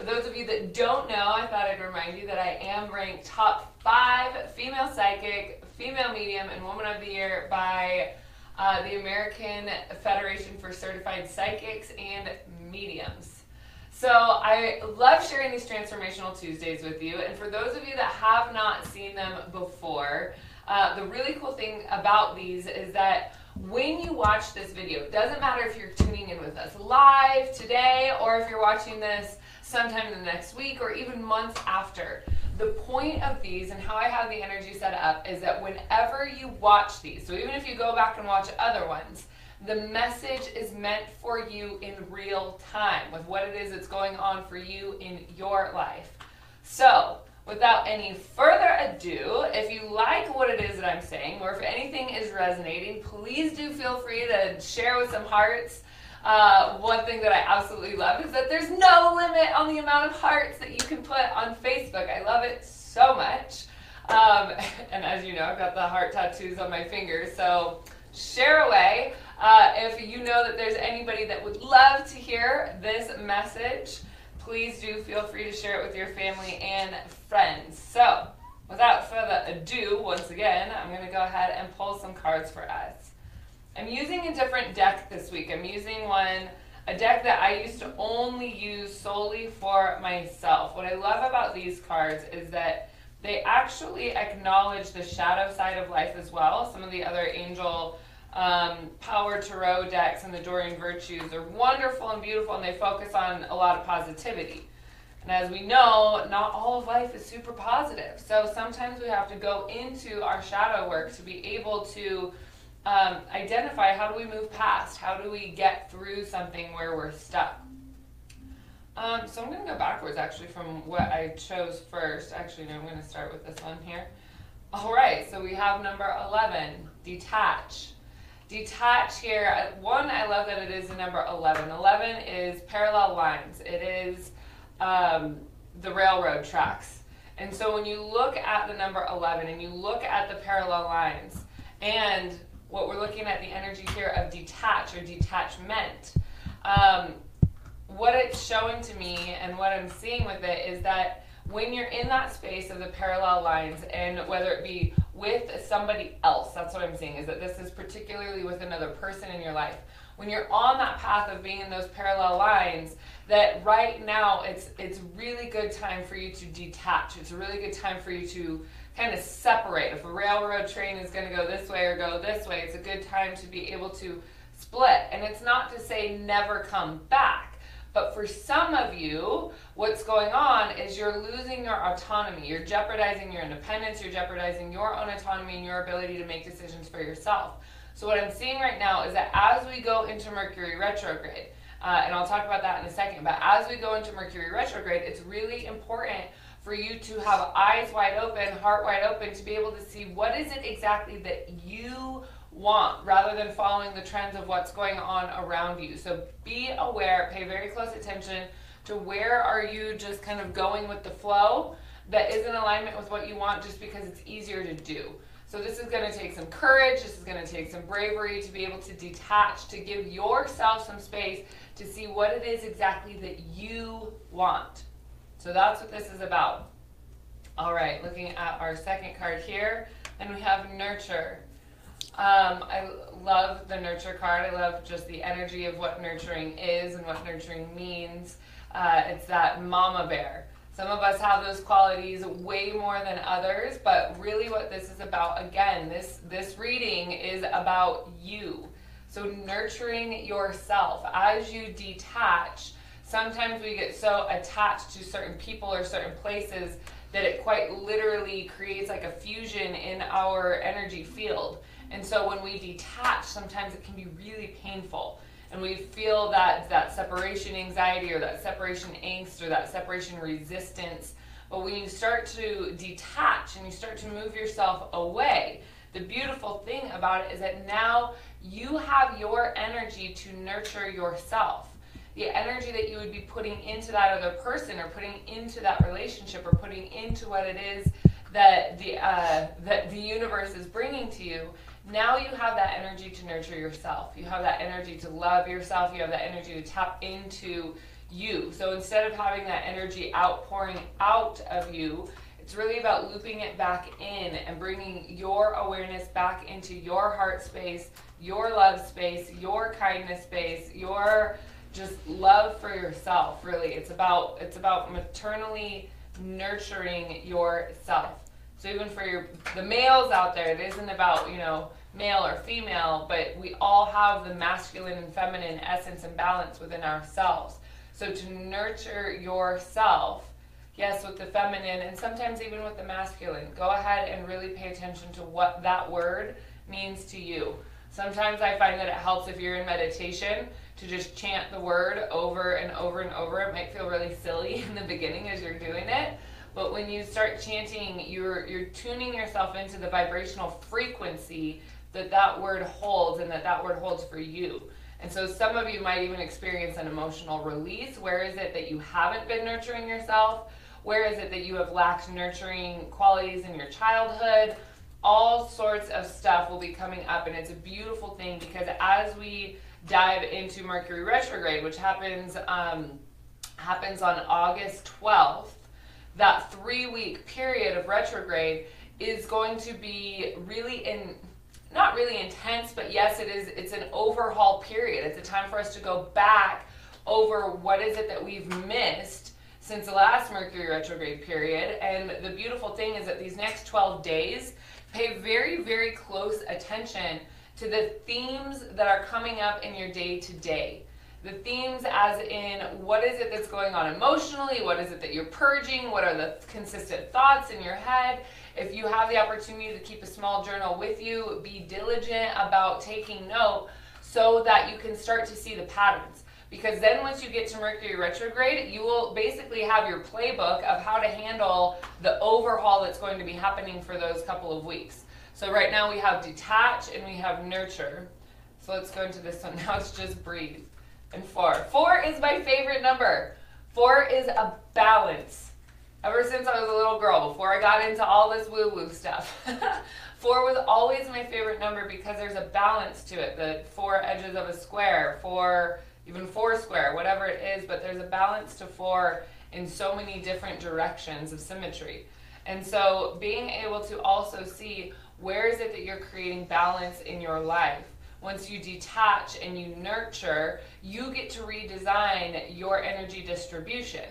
those of you that don't know, I thought I'd remind you that I am ranked top 5 female psychic, female medium, and woman of the year by the American Federation for Certified Psychics and Mediums. So I love sharing these Transformational Tuesdays with you, and for those of you that have not seen them before, the really cool thing about these is that when you watch this video, it doesn't matter if you're tuning in with us live today or if you're watching this sometime in the next week or even months after. The point of these and how I have the energy set up is that whenever you watch these, so even if you go back and watch other ones, the message is meant for you in real time with what it is that's going on for you in your life. So, without any further ado, if you like what it is that I'm saying, or if anything is resonating, please do feel free to share with some hearts. One thing that I absolutely love is that there's no limit on the amount of hearts that you can put on Facebook. I love it so much. And as you know, I've got the heart tattoos on my fingers, so share away. If you know that there's anybody that would love to hear this message, please do feel free to share it with your family and friends. So, without further ado, once again, I'm going to go ahead and pull some cards for us. I'm using a different deck this week. I'm using a deck that I used to only use solely for myself. What I love about these cards is that they actually acknowledge the shadow side of life as well. Some of the other angel Power Tarot decks and the Dorian Virtues are wonderful and beautiful, and they focus on a lot of positivity. And as we know, not all of life is super positive. So sometimes we have to go into our shadow work to be able to identify how do we move past, how do we get through something where we're stuck. So I'm going to go backwards actually from what I chose first. Actually, no, I'm going to start with this one here. All right, so we have number 11, detach. Detach here, one, I love that it is the number 11. 11 is parallel lines. It is the railroad tracks. And so when you look at the number 11 and you look at the parallel lines, and what we're looking at the energy here of detach or detachment, what it's showing to me and what I'm seeing with it is that when you're in that space of the parallel lines, and whether it be with somebody else, that's what I'm seeing, is that this is particularly with another person in your life. When you're on that path of being in those parallel lines, that right now it's really good time for you to detach. It's a really good time for you to kind of separate. If a railroad train is going to go this way or go this way, it's a good time to be able to split. And it's not to say never come back. But for some of you, what's going on is you're losing your autonomy. You're jeopardizing your independence. You're jeopardizing your own autonomy and your ability to make decisions for yourself. So what I'm seeing right now is that as we go into Mercury Retrograde, and I'll talk about that in a second, but as we go into Mercury Retrograde, it's really important for you to have eyes wide open, heart wide open, to be able to see what is it exactly that you want, rather than following the trends of what's going on around you. So be aware, pay very close attention to where are you just kind of going with the flow that is in alignment with what you want just because it's easier to do. So this is going to take some courage, this is going to take some bravery to be able to detach, to give yourself some space to see what it is exactly that you want. So that's what this is about. All right, looking at our second card here, and we have nurture. I love the nurture card. I love just the energy of what nurturing is and what nurturing means. It's that mama bear. Some of us have those qualities way more than others, but really what this is about, again, this reading is about you. So nurturing yourself. As you detach, sometimes we get so attached to certain people or certain places that it quite literally creates like a fusion in our energy field. And so when we detach, sometimes it can be really painful. And we feel that separation anxiety or that separation angst or that separation resistance. But when you start to detach and you start to move yourself away, the beautiful thing about it is that now you have your energy to nurture yourself. The energy that you would be putting into that other person or putting into that relationship or putting into what it is that the universe is bringing to you. Now you have that energy to nurture yourself. You have that energy to love yourself. You have that energy to tap into you. So instead of having that energy outpouring out of you, it's really about looping it back in and bringing your awareness back into your heart space, your love space, your kindness space, your just love for yourself. Really, it's about maternally nurturing yourself. So even for the males out there, it isn't about, you know, male or female, but we all have the masculine and feminine essence and balance within ourselves. So to nurture yourself, yes, with the feminine and sometimes even with the masculine, go ahead and really pay attention to what that word means to you. Sometimes I find that it helps if you're in meditation to just chant the word over and over and over. It might feel really silly in the beginning as you're doing it, but when you start chanting, you're tuning yourself into the vibrational frequency that word holds and that word holds for you. And so some of you might even experience an emotional release. Where is it that you haven't been nurturing yourself? Where is it that you have lacked nurturing qualities in your childhood? All sorts of stuff will be coming up, and it's a beautiful thing because as we dive into Mercury Retrograde, which happens on August 12th, that 3-week period of retrograde is going to be not really intense, but yes, it's an overhaul period. It's a time for us to go back over what is it that we've missed since the last Mercury retrograde period. And the beautiful thing is that these next 12 days, pay very, very close attention to the themes that are coming up in your day-to-day. The themes as in, what is it that's going on emotionally? What is it that you're purging? What are the consistent thoughts in your head? If you have the opportunity to keep a small journal with you, be diligent about taking note so that you can start to see the patterns. Because then once you get to Mercury retrograde, you will basically have your playbook of how to handle the overhaul that's going to be happening for those couple of weeks. So right now we have detach and we have nurture. So let's go into this one. Now it's just breathe. And 4. 4 is my favorite number. 4 is a balance. Ever since I was a little girl, before I got into all this woo-woo stuff, 4 was always my favorite number because there's a balance to it. The 4 edges of a square, even 4 square, whatever it is, but there's a balance to 4 in so many different directions of symmetry. And so being able to also see where is it that you're creating balance in your life. Once you detach and you nurture, you get to redesign your energy distribution.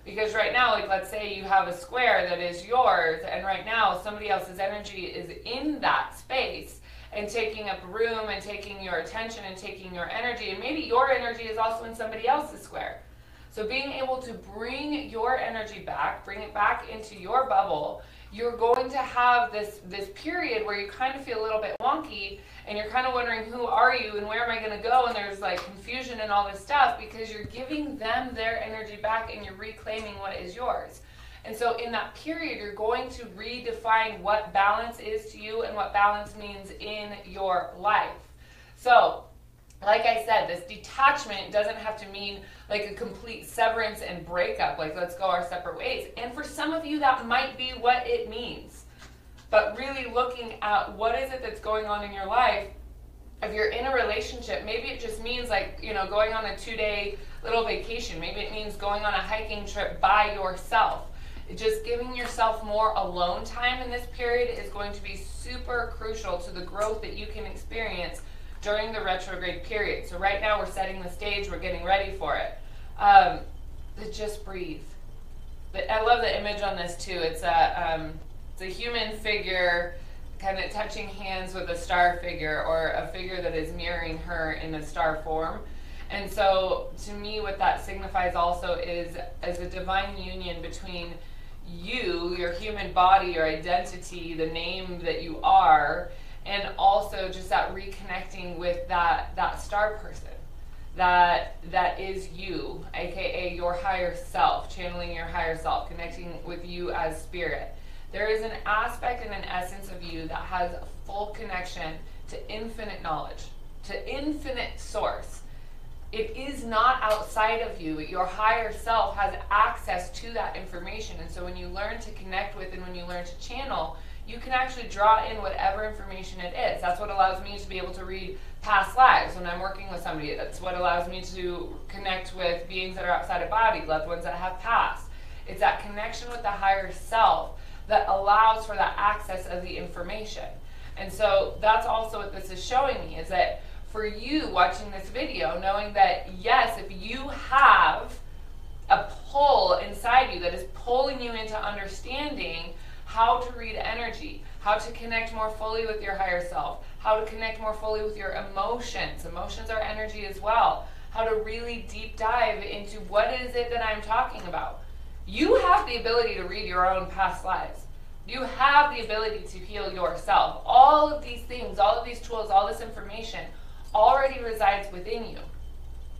Because right now, like let's say you have a square that is yours, and right now somebody else's energy is in that space and taking up room and taking your attention and taking your energy, and maybe your energy is also in somebody else's square. So being able to bring your energy back, bring it back into your bubble, you're going to have this period where you kind of feel a little bit wonky and you're kind of wondering, who are you and where am I going to go? And there's like confusion and all this stuff because you're giving them their energy back and you're reclaiming what is yours. And so in that period, you're going to redefine what balance is to you and what balance means in your life. So, like I said, this detachment doesn't have to mean like a complete severance and breakup, like let's go our separate ways. And for some of you, that might be what it means. But really looking at what is it that's going on in your life. If you're in a relationship, maybe it just means like, going on a 2-day little vacation. Maybe it means going on a hiking trip by yourself. Just giving yourself more alone time in this period is going to be super crucial to the growth that you can experience during the retrograde period. So right now we're setting the stage, we're getting ready for it. Just breathe. But I love the image on this too. It's a human figure kind of touching hands with a star figure, or a figure that is mirroring her in a star form. And so to me what that signifies also is as a divine union between you, your human body, your identity, the name that you are, and also just that reconnecting with that star person that is you, aka your higher self, channeling your higher self, connecting with you as spirit. There is an aspect and an essence of you that has a full connection to infinite knowledge, to infinite source. It is not outside of you. Your higher self has access to that information. And so when you learn to connect with and when you learn to channel, you can actually draw in whatever information it is. That's what allows me to be able to read past lives when I'm working with somebody. That's what allows me to connect with beings that are outside of body, loved ones that have passed. It's that connection with the higher self that allows for that access of the information. And so that's also what this is showing me, is that for you watching this video, knowing that yes, if you have a pull inside you that is pulling you into understanding how to read energy, how to connect more fully with your higher self, how to connect more fully with your emotions. Emotions are energy as well. How to really deep dive into what is it that I'm talking about. You have the ability to read your own past lives. You have the ability to heal yourself. All of these things, all of these tools, all this information already resides within you.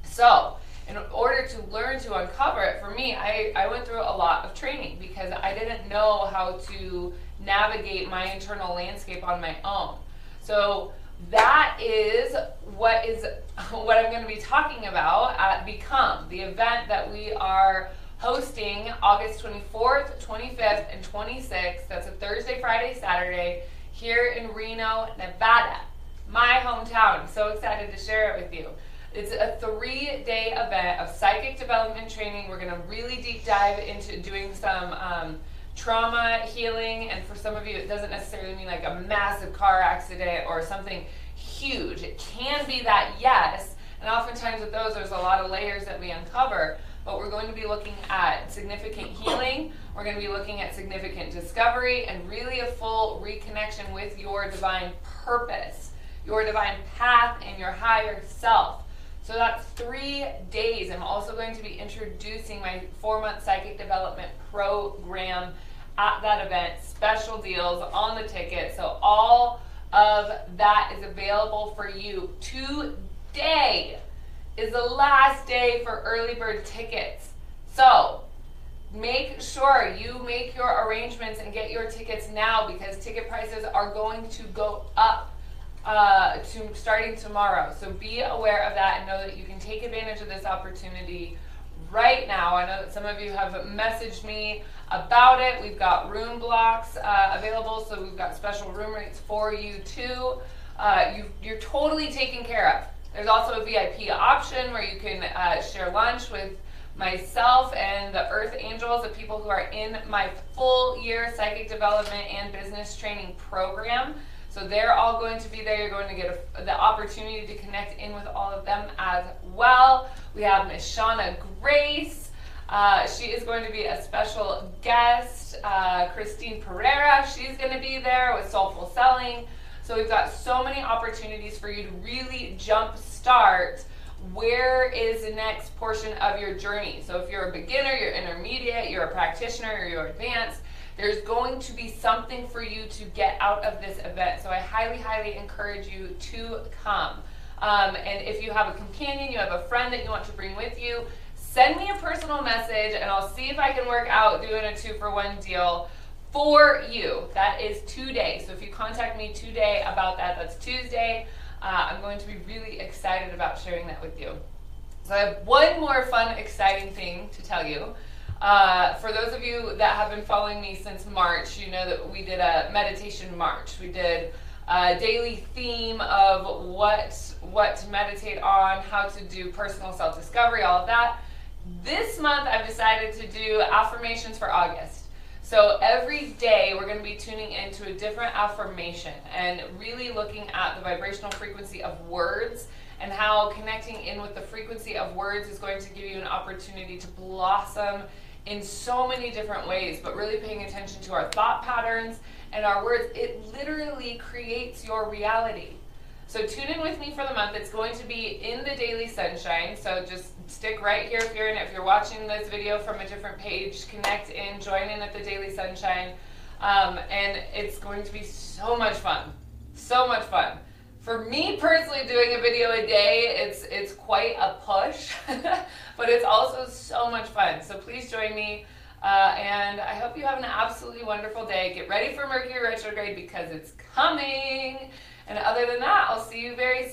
So, in order to learn to uncover it, for me, I went through a lot of training because I didn't know how to navigate my internal landscape on my own. So that is what I'm going to be talking about at Become, the event that we are hosting August 24th, 25th, and 26th. That's a Thursday, Friday, Saturday here in Reno, Nevada, my hometown. I'm so excited to share it with you. It's a 3-day event of psychic development training. We're going to really deep dive into doing some trauma healing, and for some of you it doesn't necessarily mean like a massive car accident or something huge. It can be that, yes, and oftentimes with those there's a lot of layers that we uncover, but we're going to be looking at significant healing, we're going to be looking at significant discovery, and really a full reconnection with your divine purpose, your divine path, and your higher self. So that's 3 days. I'm also going to be introducing my 4-month psychic development program at that event. Special deals on the ticket. So all of that is available for you. Today is the last day for early bird tickets. So make sure you make your arrangements and get your tickets now, because ticket prices are going to go up starting tomorrow. So be aware of that and know that you can take advantage of this opportunity right now. I know that some of you have messaged me about it. We've got room blocks available, so we've got special room rates for you too. You're totally taken care of. There's also a VIP option where you can share lunch with myself and the Earth Angels, the people who are in my full year psychic development and business training program. So they're all going to be there. You're going to get the opportunity to connect in with all of them as well. We have Miss Shauna Grace. She is going to be a special guest. Christine Pereira, she's going to be there with Soulful Selling. So we've got so many opportunities for you to really jump start. Where is the next portion of your journey? So if you're a beginner, you're intermediate, you're a practitioner, or you're advanced, there's going to be something for you to get out of this event. So I highly, highly encourage you to come. And if you have a companion, you have a friend that you want to bring with you, send me a personal message and I'll see if I can work out doing a 2-for-1 deal for you. That is today. So if you contact me today about that, that's Tuesday. I'm going to be really excited about sharing that with you. So I have one more fun, exciting thing to tell you. For those of you that have been following me since March, you know that we did a meditation March. We did a daily theme of what to meditate on, how to do personal self-discovery, all of that. This month I've decided to do affirmations for August. So every day we're going to be tuning into a different affirmation and really looking at the vibrational frequency of words and how connecting in with the frequency of words is going to give you an opportunity to blossom in so many different ways, but really paying attention to our thought patterns and our words. It literally creates your reality. So tune in with me for the month. It's going to be in the Daily Sunshine, so just stick right here if you're in it. If you're watching this video from a different page, connect in, join in at the Daily Sunshine, and it's going to be so much fun. So much fun. For me personally, doing a video a day, it's quite a push, but it's also so much fun. So please join me, and I hope you have an absolutely wonderful day. Get ready for Mercury Retrograde because it's coming. And other than that, I'll see you very